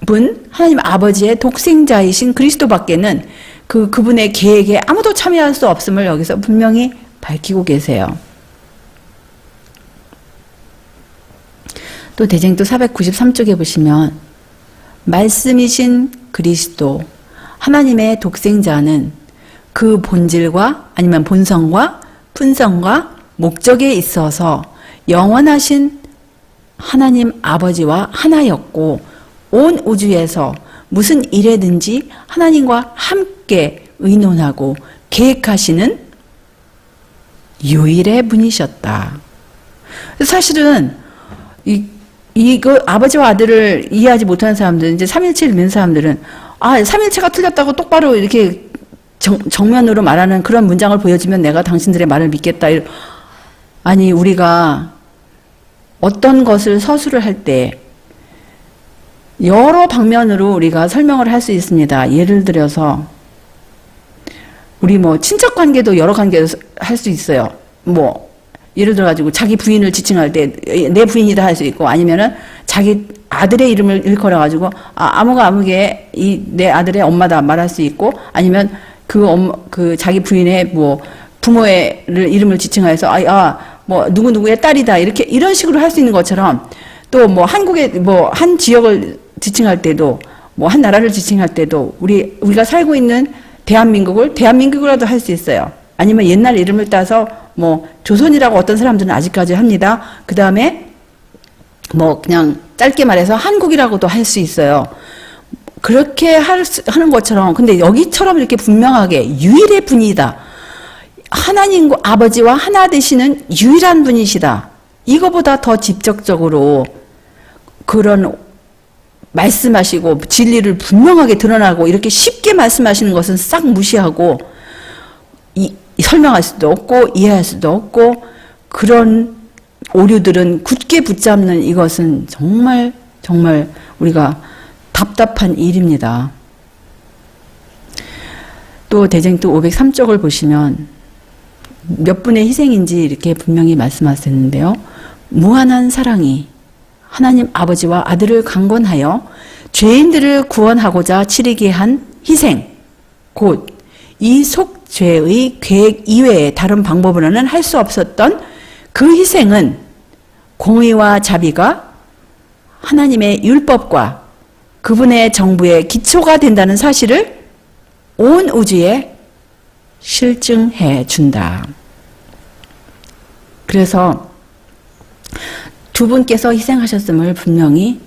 분 하나님 아버지의 독생자이신 그리스도 밖에는 그분의 계획에 아무도 참여할 수 없음을 여기서 분명히 밝히고 계세요. 또 대쟁도 493쪽에 보시면 말씀이신 그리스도 하나님의 독생자는 그 본질과 아니면 본성과 품성과 목적에 있어서 영원하신 하나님 아버지와 하나였고 온 우주에서 무슨 일에든지 하나님과 함께 의논하고 계획하시는 유일의 분이셨다. 사실은 이거 아버지와 아들을 이해하지 못하는 사람들은, 이제 삼일체를 믿는 사람들은 삼일체가 틀렸다고 똑바로 이렇게 정면으로 말하는 그런 문장을 보여주면 내가 당신들의 말을 믿겠다. 아니, 우리가 어떤 것을 서술을 할 때 여러 방면으로 우리가 설명을 할 수 있습니다. 예를 들어서 우리 친척 관계도 여러 관계로 할 수 있어요. 예를 들어가지고 자기 부인을 지칭할 때 내 부인이다 할 수 있고, 아니면은 자기 아들의 이름을 일컬어가지고 아무개 내 아들의 엄마다 말할 수 있고, 아니면 그 자기 부인의 부모의 이름을 지칭해서 누구누구의 딸이다 이런 식으로 할 수 있는 것처럼, 또 한국의 한 지역을 지칭할 때도 한 나라를 지칭할 때도 우리가 살고 있는 대한민국을 대한민국이라도 할 수 있어요. 아니면 옛날 이름을 따서 조선이라고 어떤 사람들은 아직까지 합니다. 그 다음에 그냥 짧게 말해서 한국이라고도 할 수 있어요. 그렇게 하는 것처럼, 근데 여기처럼 이렇게 분명하게 유일의 분이다. 하나님 아버지와 하나 되시는 유일한 분이시다. 이거보다 더 직접적으로 그런 말씀하시고 진리를 분명하게 드러나고 이렇게 쉽게 말씀하시는 것은 싹 무시하고 설명할 수도 없고 이해할 수도 없고, 그런 오류들은 굳게 붙잡는 이것은 정말 정말 우리가 답답한 일입니다. 또 대쟁투 503쪽을 보시면 몇 분의 희생인지 이렇게 분명히 말씀하셨는데요. 무한한 사랑이 하나님 아버지와 아들을 강권하여 죄인들을 구원하고자 치르게 한 희생, 곧 이 속죄의 계획 이외에 다른 방법으로는 할 수 없었던 그 희생은 공의와 자비가 하나님의 율법과 그분의 정부의 기초가 된다는 사실을 온 우주에 실증해 준다. 그래서 두 분께서 희생하셨음을 분명히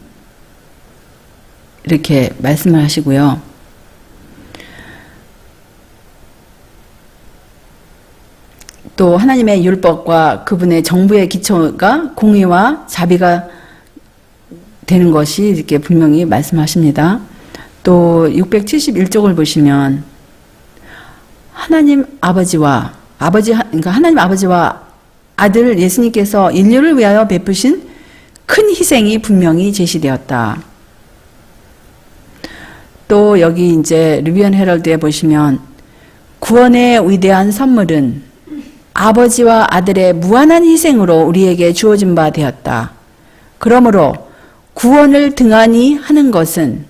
이렇게 말씀을 하시고요. 또 하나님의 율법과 그분의 정부의 기초가 공의와 자비가 되는 것이 이렇게 분명히 말씀하십니다. 또 671쪽을 보시면 하나님 아버지와 그러니까 하나님 아버지와 아들 예수님께서 인류를 위하여 베푸신 큰 희생이 분명히 제시되었다. 또 여기 이제 루비언 헤럴드에 보시면 구원의 위대한 선물은 아버지와 아들의 무한한 희생으로 우리에게 주어진 바 되었다. 그러므로 구원을 등한히 하는 것은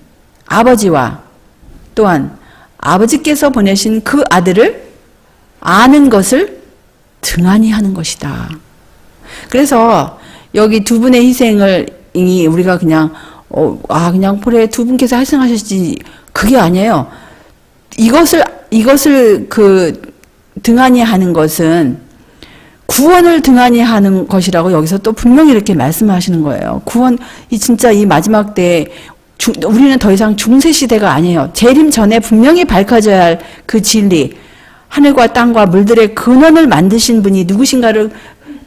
아버지와 또한 아버지께서 보내신 그 아들을 아는 것을 등한히 하는 것이다. 그래서 여기 두 분의 희생을 우리가 그냥 그래 두 분께서 희생하셨지, 그게 아니에요. 이것을 등한히 하는 것은 구원을 등한히 하는 것이라고 여기서 또 분명히 이렇게 말씀하시는 거예요. 진짜 이 마지막 때에 우리는 더 이상 중세 시대가 아니에요. 재림 전에 분명히 밝혀져야 할 그 진리, 하늘과 땅과 물들의 근원을 만드신 분이 누구신가를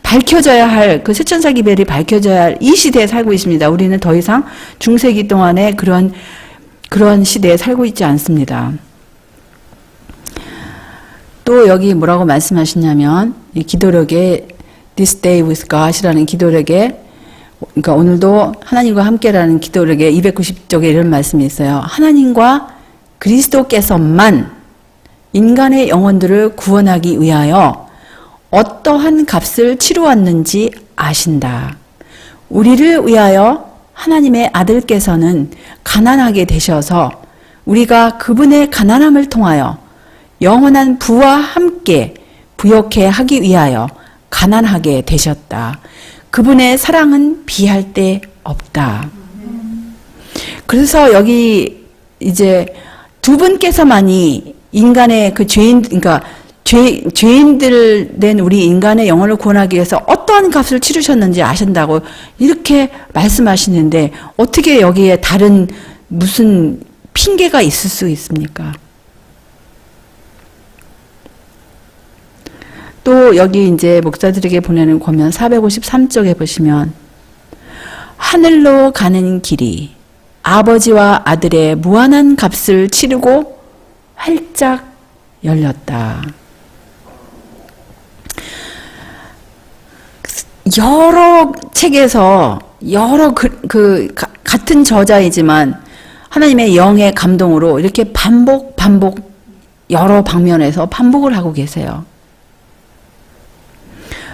밝혀져야 할, 그 세천사 기별이 밝혀져야 할 이 시대에 살고 있습니다. 우리는 더 이상 중세기 동안에 그런 시대에 살고 있지 않습니다. 또 여기 뭐라고 말씀하시냐면, 이 기도력에 This Day with God이라는 기도력에, 그러니까 오늘도 하나님과 함께라는 기도력에 290쪽에 이런 말씀이 있어요. 하나님과 그리스도께서만 인간의 영혼들을 구원하기 위하여 어떠한 값을 치루었는지 아신다. 우리를 위하여 하나님의 아들께서는 가난하게 되셔서 우리가 그분의 가난함을 통하여 영원한 부와 함께 부욕해 하기 위하여 가난하게 되셨다. 그분의 사랑은 비할 데 없다. 그래서 여기 이제 두 분께서만이 인간의 그 죄인, 그러니까 죄인들 된 우리 인간의 영혼을 구원하기 위해서 어떠한 값을 치르셨는지 아신다고 이렇게 말씀하시는데 어떻게 여기에 다른 무슨 핑계가 있을 수 있습니까? 또 여기 이제 목사들에게 보내는 권면 453쪽에 보시면 하늘로 가는 길이 아버지와 아들의 무한한 값을 치르고 활짝 열렸다. 여러 책에서 여러 같은 저자이지만 하나님의 영의 감동으로 이렇게 반복 여러 방면에서 반복을 하고 계세요.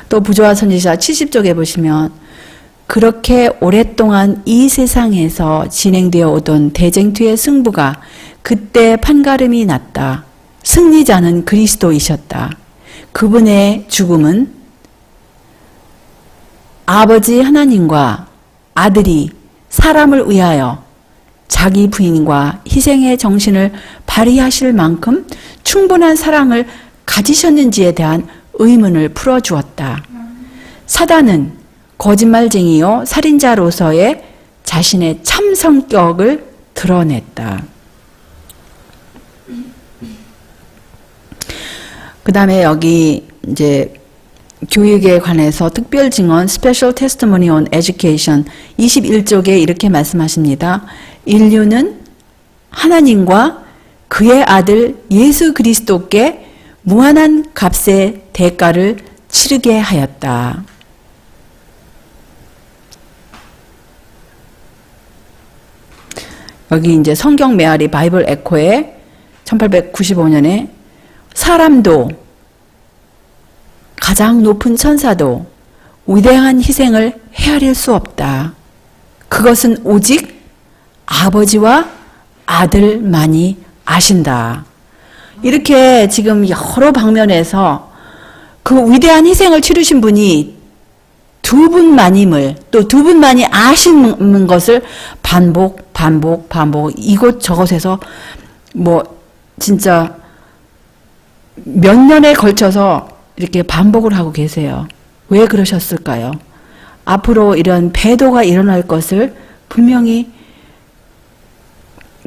또 부조화 선지자 70쪽에 보시면 그렇게 오랫동안 이 세상에서 진행되어 오던 대쟁투의 승부가 그때 판가름이 났다. 승리자는 그리스도이셨다. 그분의 죽음은 아버지 하나님과 아들이 사람을 위하여 자기 부인과 희생의 정신을 발휘하실 만큼 충분한 사랑을 가지셨는지에 대한 의문을 풀어주었다. 사단은 거짓말쟁이요 살인자로서의 자신의 참 성격을 드러냈다. 그 다음에 여기 이제 교육에 관해서 특별 증언 Special Testimony on Education 21쪽에 이렇게 말씀하십니다. 인류는 하나님과 그의 아들 예수 그리스도께 무한한 값의 대가를 치르게 하였다. 여기 이제 성경 메아리 바이블 에코에 1895년에 사람도 가장 높은 천사도 위대한 희생을 헤아릴 수 없다. 그것은 오직 아버지와 아들만이 아신다. 이렇게 지금 여러 방면에서 그 위대한 희생을 치르신 분이 두 분만임을 또 두 분만이 아시는 것을 반복 이곳저곳에서 뭐 진짜 몇 년에 걸쳐서 이렇게 반복을 하고 계세요. 왜 그러셨을까요? 앞으로 이런 배도가 일어날 것을 분명히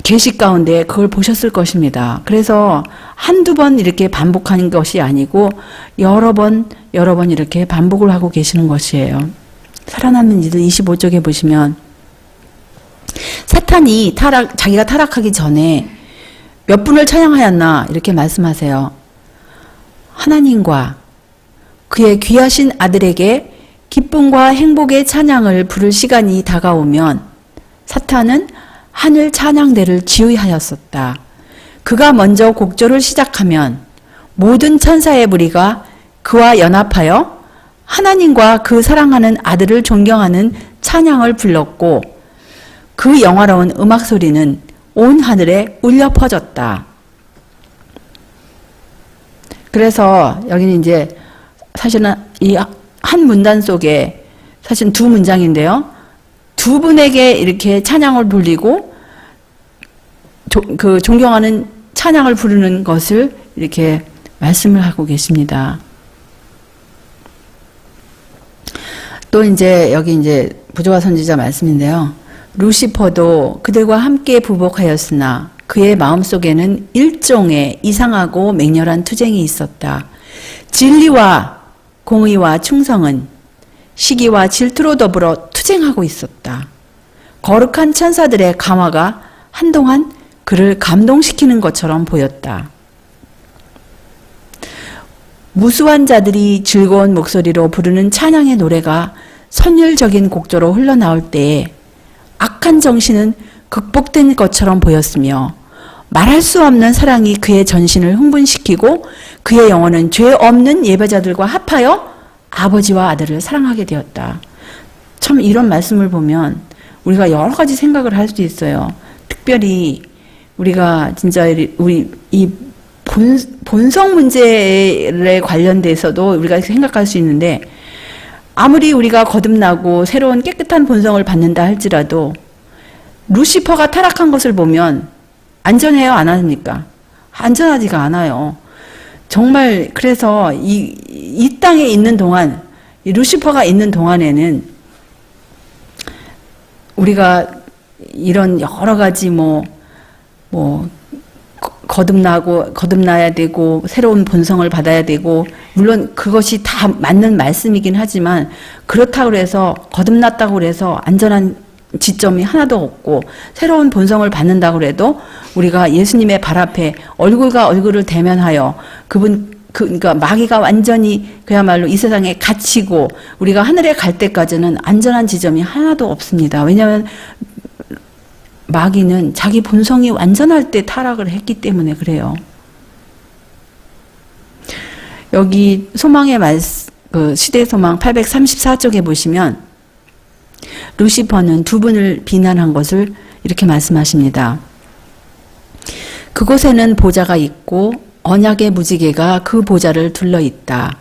계시 가운데 그걸 보셨을 것입니다. 그래서 한두 번 이렇게 반복하는 것이 아니고 여러 번 이렇게 반복을 하고 계시는 것이에요. 살아남는 이들 25쪽에 보시면 사탄이 자기가 타락하기 전에 몇 분을 찬양하였나 이렇게 말씀하세요. 하나님과 그의 귀하신 아들에게 기쁨과 행복의 찬양을 부를 시간이 다가오면 사탄은 하늘 찬양대를 지휘하였었다. 그가 먼저 곡조를 시작하면 모든 천사의 무리가 그와 연합하여 하나님과 그 사랑하는 아들을 존경하는 찬양을 불렀고 그 영화로운 음악 소리는 온 하늘에 울려 퍼졌다. 그래서 여기는 이제 사실은 이 한 문단 속에 사실 두 문장인데요. 두 분에게 이렇게 찬양을 돌리고 그 존경하는 찬양을 부르는 것을 이렇게 말씀을 하고 계십니다. 또 이제 여기 이제 부조화 선지자 말씀인데요. 루시퍼도 그들과 함께 부복하였으나 그의 마음속에는 일종의 이상하고 맹렬한 투쟁이 있었다. 진리와 공의와 충성은 시기와 질투로 더불어 투쟁하고 있었다. 거룩한 천사들의 감화가 한동안 그를 감동시키는 것처럼 보였다. 무수한 자들이 즐거운 목소리로 부르는 찬양의 노래가 선율적인 곡조로 흘러나올 때에 악한 정신은 극복된 것처럼 보였으며 말할 수 없는 사랑이 그의 전신을 흥분시키고 그의 영혼은 죄 없는 예배자들과 합하여 아버지와 아들을 사랑하게 되었다. 참 이런 말씀을 보면 우리가 여러 가지 생각을 할 수 있어요. 특별히 우리가 진짜 우리 이 본성 문제에 관련돼서도 우리가 생각할 수 있는데 아무리 우리가 거듭나고 새로운 깨끗한 본성을 받는다 할지라도 루시퍼가 타락한 것을 보면 안전해요? 안 합니까? 안전하지가 않아요. 정말 그래서 이 땅에 있는 동안, 이 루시퍼가 있는 동안에는 우리가 이런 여러 가지 거듭나야 되고 새로운 본성을 받아야 되고, 물론 그것이 다 맞는 말씀이긴 하지만, 그렇다고 해서 거듭났다고 해서 안전한 지점이 하나도 없고 새로운 본성을 받는다고 해도 우리가 예수님의 발 앞에 얼굴과 얼굴을 대면하여 그러니까 마귀가 완전히 그야말로 이 세상에 갇히고 우리가 하늘에 갈 때까지는 안전한 지점이 하나도 없습니다. 왜냐하면 마귀는 자기 본성이 완전할 때 타락을 했기 때문에 그래요. 여기 소망의 그 시대소망 834쪽에 보시면 루시퍼는 두 분을 비난한 것을 이렇게 말씀하십니다. 그곳에는 보좌가 있고 언약의 무지개가 그 보좌를 둘러 있다.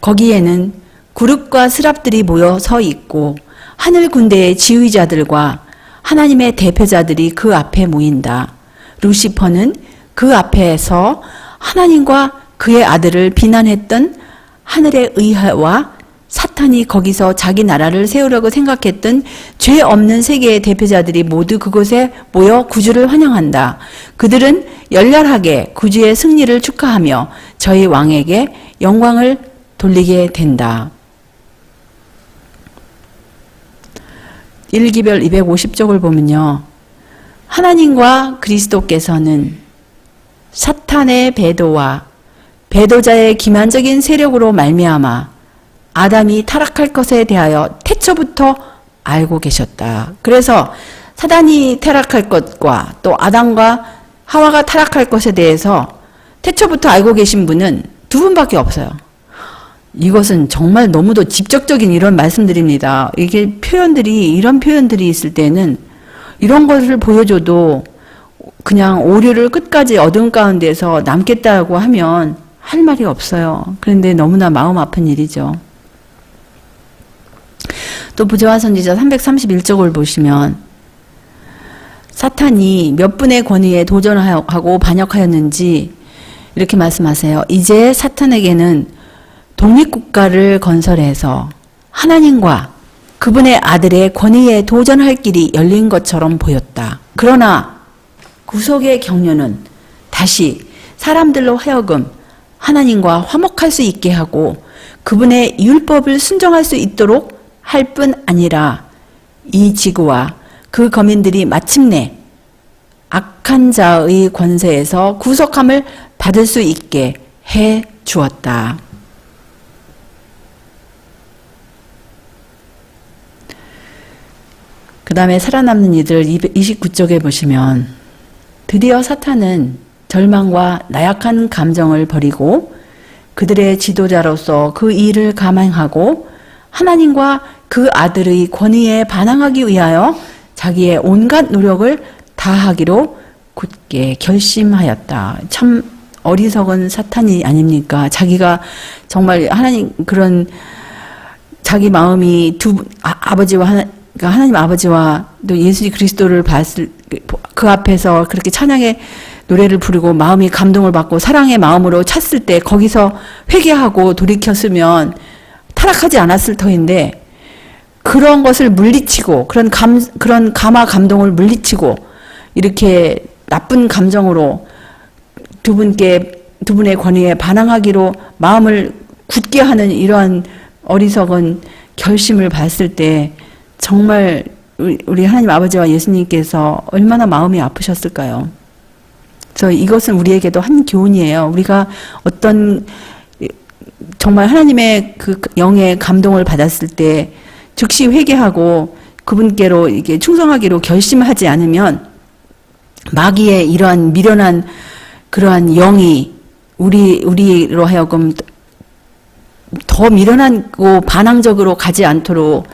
거기에는 그룹과 스랍들이 모여 서 있고 하늘 군대의 지휘자들과 하나님의 대표자들이 그 앞에 모인다. 루시퍼는 그 앞에서 하나님과 그의 아들을 비난했던 하늘의 의회와 사탄이 거기서 자기 나라를 세우려고 생각했던 죄 없는 세계의 대표자들이 모두 그곳에 모여 구주를 환영한다. 그들은 열렬하게 구주의 승리를 축하하며 저희 왕에게 영광을 돌리게 된다. 1기별 250쪽을 보면요. 하나님과 그리스도께서는 사탄의 배도와 배도자의 기만적인 세력으로 말미암아 아담이 타락할 것에 대하여 태초부터 알고 계셨다. 그래서 사단이 타락할 것과 또 아담과 하와가 타락할 것에 대해서 태초부터 알고 계신 분은 두 분밖에 없어요. 이것은 정말 너무도 직접적인 이런 말씀들입니다. 이게 이런 표현들이 있을 때는 이런 것을 보여줘도 그냥 오류를 끝까지 어둠 가운데서 남겠다고 하면 할 말이 없어요. 그런데 너무나 마음 아픈 일이죠. 또 부조화 선지자 331쪽을 보시면 사탄이 몇 분의 권위에 도전하고 반역하였는지 이렇게 말씀하세요. 이제 사탄에게는 독립국가를 건설해서 하나님과 그분의 아들의 권위에 도전할 길이 열린 것처럼 보였다. 그러나 구속의 경륜은 다시 사람들로 하여금 하나님과 화목할 수 있게 하고 그분의 율법을 순종할 수 있도록 할 뿐 아니라 이 지구와 그 거민들이 마침내 악한 자의 권세에서 구속함을 받을 수 있게 해 주었다. 그 다음에 살아남는 이들 29쪽에 보시면 드디어 사탄은 절망과 나약한 감정을 버리고 그들의 지도자로서 그 일을 감행하고 하나님과 그 아들의 권위에 반항하기 위하여 자기의 온갖 노력을 다하기로 굳게 결심하였다. 참 어리석은 사탄이 아닙니까? 자기가 정말 하나님 그런 자기 마음이 하나님 아버지와 또 예수 그리스도를 봤을 그 앞에서 그렇게 찬양의 노래를 부르고 마음이 감동을 받고 사랑의 마음으로 찼을 때 거기서 회개하고 돌이켰으면 타락하지 않았을 터인데 그런 것을 물리치고 그런 감화 감동을 물리치고 이렇게 나쁜 감정으로 두 분의 권위에 반항하기로 마음을 굳게 하는 이러한 어리석은 결심을 봤을 때 정말 우리 하나님 아버지와 예수님께서 얼마나 마음이 아프셨을까요? 그래서 이것은 우리에게도 한 교훈이에요. 우리가 어떤 정말 하나님의 그 영의 감동을 받았을 때 즉시 회개하고 그분께로 이게 충성하기로 결심하지 않으면 마귀의 이러한 미련한 그러한 영이 우리로 하여금 더 미련하고 반항적으로 가지 않도록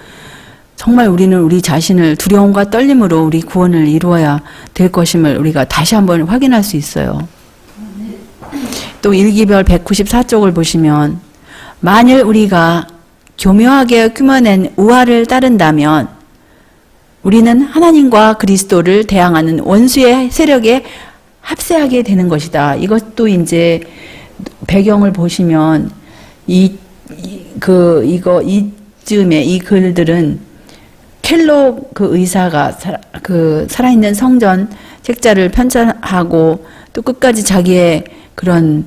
정말 우리는 우리 자신을 두려움과 떨림으로 우리 구원을 이루어야 될 것임을 우리가 다시 한번 확인할 수 있어요. 또 1기별 194쪽을 보시면 만일 우리가 교묘하게 꾸며낸 우화를 따른다면 우리는 하나님과 그리스도를 대항하는 원수의 세력에 합세하게 되는 것이다. 이것도 이제 배경을 보시면 이쯤에 이 글들은 켈로 그 의사가 살아있는 성전 책자를 편찬하고 또 끝까지 자기의 그런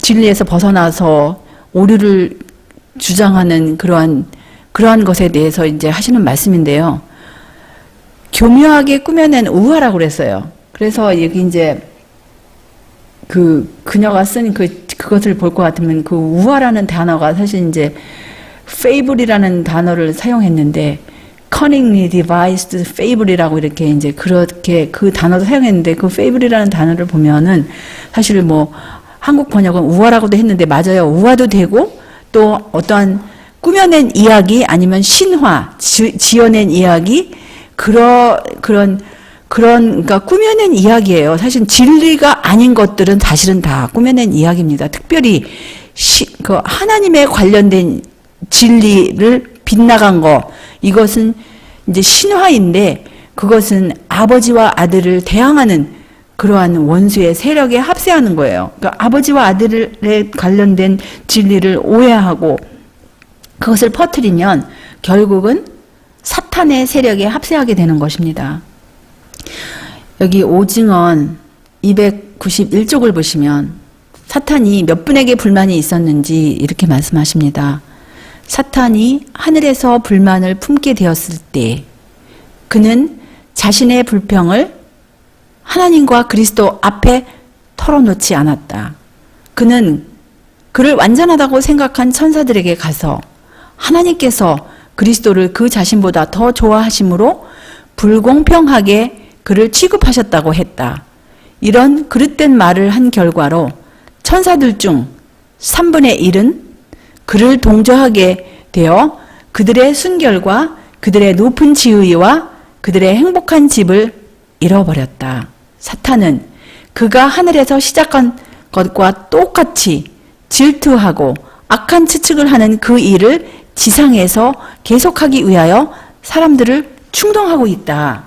진리에서 벗어나서 오류를 주장하는 그러한 것에 대해서 이제 하시는 말씀인데요. 교묘하게 꾸며낸 우화라고 그랬어요. 그래서 여기 이제 그녀가 쓴 그것을 볼 것 같으면 그 우화라는 단어가 사실 이제 fable이라는 단어를 사용했는데 cunningly devised fable이라고 이렇게 이제 그렇게 그 단어도 사용했는데 그 fable이라는 단어를 보면은 사실 뭐 한국 번역은 우화라고도 했는데 맞아요. 우화도 되고 또 어떠한 꾸며낸 이야기 아니면 신화 지어낸 이야기 그러니까 꾸며낸 이야기예요. 사실 진리가 아닌 것들은 사실은 다 꾸며낸 이야기입니다. 특별히 그 하나님에 관련된 진리를 빗나간 거 이것은 이제 신화인데 그것은 아버지와 아들을 대항하는 그러한 원수의 세력에 합세하는 거예요. 그러니까 아버지와 아들에 관련된 진리를 오해하고 그것을 퍼뜨리면 결국은 사탄의 세력에 합세하게 되는 것입니다. 여기 오증언 291쪽을 보시면 사탄이 몇 분에게 불만이 있었는지 이렇게 말씀하십니다. 사탄이 하늘에서 불만을 품게 되었을 때 그는 자신의 불평을 하나님과 그리스도 앞에 털어놓지 않았다. 그는 그를 완전하다고 생각한 천사들에게 가서 하나님께서 그리스도를 그 자신보다 더 좋아하심으로 불공평하게 그를 취급하셨다고 했다. 이런 그릇된 말을 한 결과로 천사들 중 3분의 1은 그를 동조하게 되어 그들의 순결과 그들의 높은 지위와 그들의 행복한 집을 잃어버렸다. 사탄은 그가 하늘에서 시작한 것과 똑같이 질투하고 악한 추측을 하는 그 일을 지상에서 계속하기 위하여 사람들을 충동하고 있다.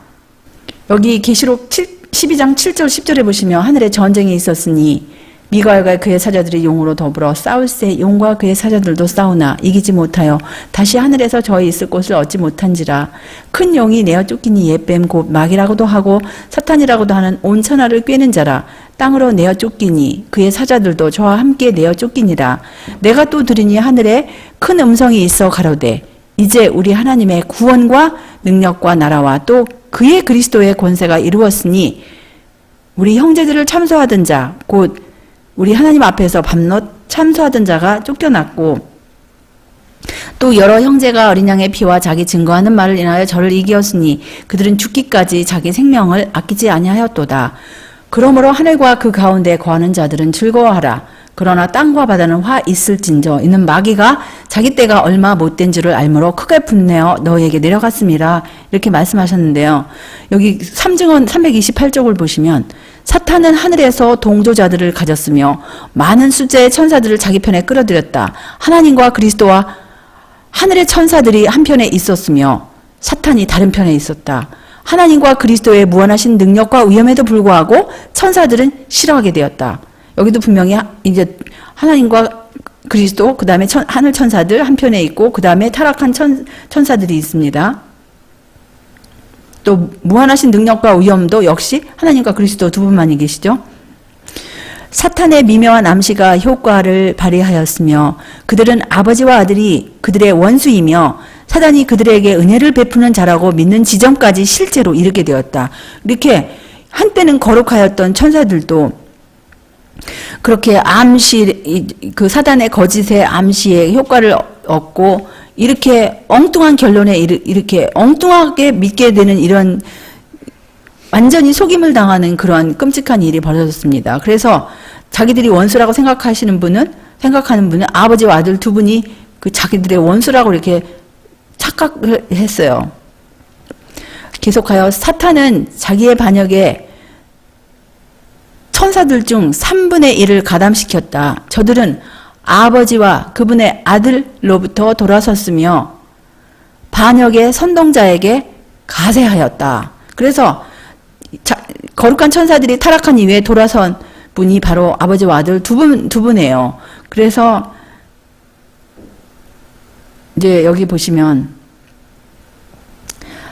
여기 계시록 12장 7절 10절에 보시면 하늘에 전쟁이 있었으니 미가엘과 그의 사자들이 용으로 더불어 싸울새 용과 그의 사자들도 싸우나 이기지 못하여 다시 하늘에서 저희 있을 곳을 얻지 못한지라. 큰 용이 내어 쫓기니 옛뱀 곧 마귀라고도 하고 사탄이라고도 하는 온 천하를 꿰는 자라. 땅으로 내어 쫓기니 그의 사자들도 저와 함께 내어 쫓기니라. 내가 또 들으니 하늘에 큰 음성이 있어 가로되 이제 우리 하나님의 구원과 능력과 나라와 또 그의 그리스도의 권세가 이루었으니 우리 형제들을 참소하던 자 곧 우리 하나님 앞에서 밤낮 참소하던 자가 쫓겨났고 또 여러 형제가 어린 양의 피와 자기 증거하는 말을 인하여 저를 이기었으니 그들은 죽기까지 자기 생명을 아끼지 아니하였도다. 그러므로 하늘과 그 가운데 거하는 자들은 즐거워하라. 그러나 땅과 바다는 화 있을진저 이는 마귀가 자기 때가 얼마 못된 줄을 알므로 크게 분내어 너희에게 내려갔음이라. 이렇게 말씀하셨는데요. 여기 삼증언 328쪽을 보시면 사탄은 하늘에서 동조자들을 가졌으며 많은 숫자의 천사들을 자기 편에 끌어들였다. 하나님과 그리스도와 하늘의 천사들이 한편에 있었으며 사탄이 다른 편에 있었다. 하나님과 그리스도의 무한하신 능력과 위엄에도 불구하고 천사들은 싫어하게 되었다. 여기도 분명히 이제 하나님과 그리스도 그 다음에 하늘 천사들 한편에 있고 그 다음에 타락한 천사들이 있습니다. 또 무한하신 능력과 위엄도 역시 하나님과 그리스도 두 분만이 계시죠. 사탄의 미묘한 암시가 효과를 발휘하였으며 그들은 아버지와 아들이 그들의 원수이며 사단이 그들에게 은혜를 베푸는 자라고 믿는 지점까지 실제로 이르게 되었다. 이렇게 한때는 거룩하였던 천사들도 그렇게 그 사단의 거짓의 암시에 효과를 얻고 이렇게 엉뚱한 결론에 이렇게 엉뚱하게 믿게 되는 이런 완전히 속임을 당하는 그런 끔찍한 일이 벌어졌습니다. 그래서 자기들이 원수라고 생각하는 분은 아버지와 아들 두 분이 그 자기들의 원수라고 이렇게 착각을 했어요. 계속하여 사탄은 자기의 반역에 천사들 중 3분의 1을 가담시켰다. 저들은 아버지와 그분의 아들로부터 돌아섰으며 반역의 선동자에게 가세하였다. 그래서 거룩한 천사들이 타락한 이후에 돌아선 분이 바로 아버지와 아들 두 분이에요. 그래서 이제 여기 보시면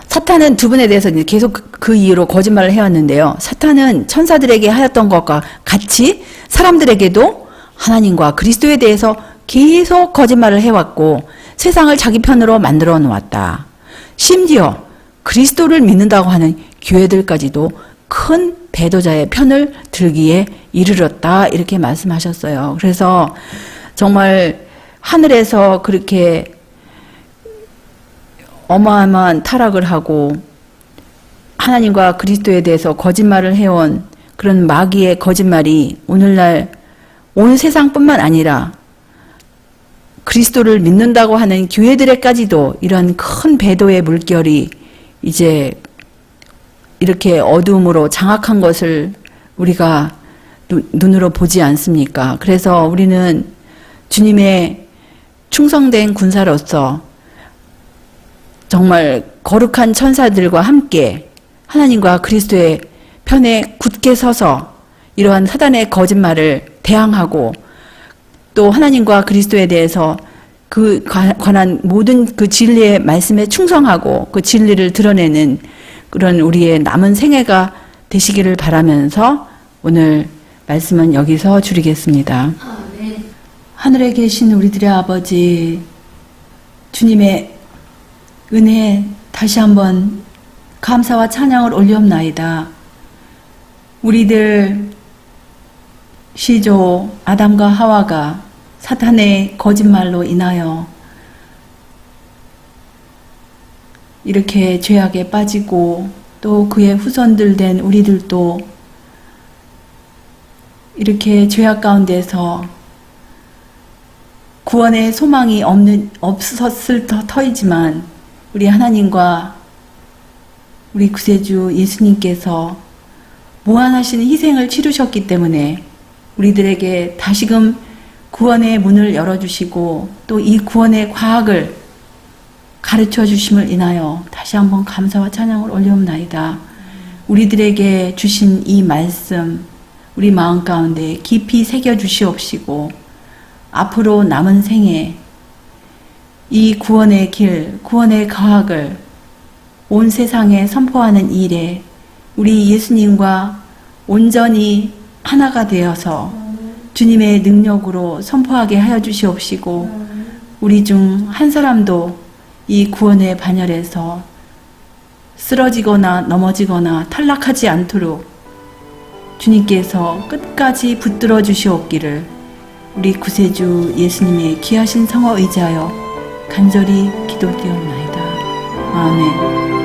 사탄은 두 분에 대해서 이제 계속 그 이유로 거짓말을 해왔는데요. 사탄은 천사들에게 하였던 것과 같이 사람들에게도 하나님과 그리스도에 대해서 계속 거짓말을 해왔고 세상을 자기 편으로 만들어 놓았다. 심지어 그리스도를 믿는다고 하는 교회들까지도 큰 배도자의 편을 들기에 이르렀다. 이렇게 말씀하셨어요. 그래서 정말 하늘에서 그렇게 어마어마한 타락을 하고 하나님과 그리스도에 대해서 거짓말을 해온 그런 마귀의 거짓말이 오늘날 온 세상뿐만 아니라 그리스도를 믿는다고 하는 교회들에까지도 이런 큰 배도의 물결이 이제 이렇게 어두움으로 장악한 것을 우리가 눈으로 보지 않습니까? 그래서 우리는 주님의 충성된 군사로서 정말 거룩한 천사들과 함께 하나님과 그리스도의 편에 굳게 서서 이러한 사단의 거짓말을 대항하고 또 하나님과 그리스도에 대해서 그 관한 모든 그 진리의 말씀에 충성하고 그 진리를 드러내는 그런 우리의 남은 생애가 되시기를 바라면서 오늘 말씀은 여기서 줄이겠습니다. 아멘. 하늘에 계신 우리들의 아버지, 주님의 은혜에 다시 한번 감사와 찬양을 올리옵나이다. 우리들 시조 아담과 하와가 사탄의 거짓말로 인하여 이렇게 죄악에 빠지고 또 그의 후손들 된 우리들도 이렇게 죄악 가운데서 구원의 소망이 없었을 터이지만 우리 하나님과 우리 구세주 예수님께서 무한하신 희생을 치르셨기 때문에 우리들에게 다시금 구원의 문을 열어주시고 또 이 구원의 과학을 가르쳐 주심을 인하여 다시 한번 감사와 찬양을 올려옵나이다. 우리들에게 주신 이 말씀 우리 마음 가운데 깊이 새겨 주시옵시고 앞으로 남은 생에 이 구원의 길, 구원의 과학을 온 세상에 선포하는 일에 우리 예수님과 온전히 하나가 되어서 주님의 능력으로 선포하게 하여 주시옵시고 우리 중 한 사람도 이 구원의 반열에서 쓰러지거나 넘어지거나 탈락하지 않도록 주님께서 끝까지 붙들어 주시옵기를 우리 구세주 예수님의 귀하신 성어 의지하여 간절히 기도드리옵나이다. 아멘.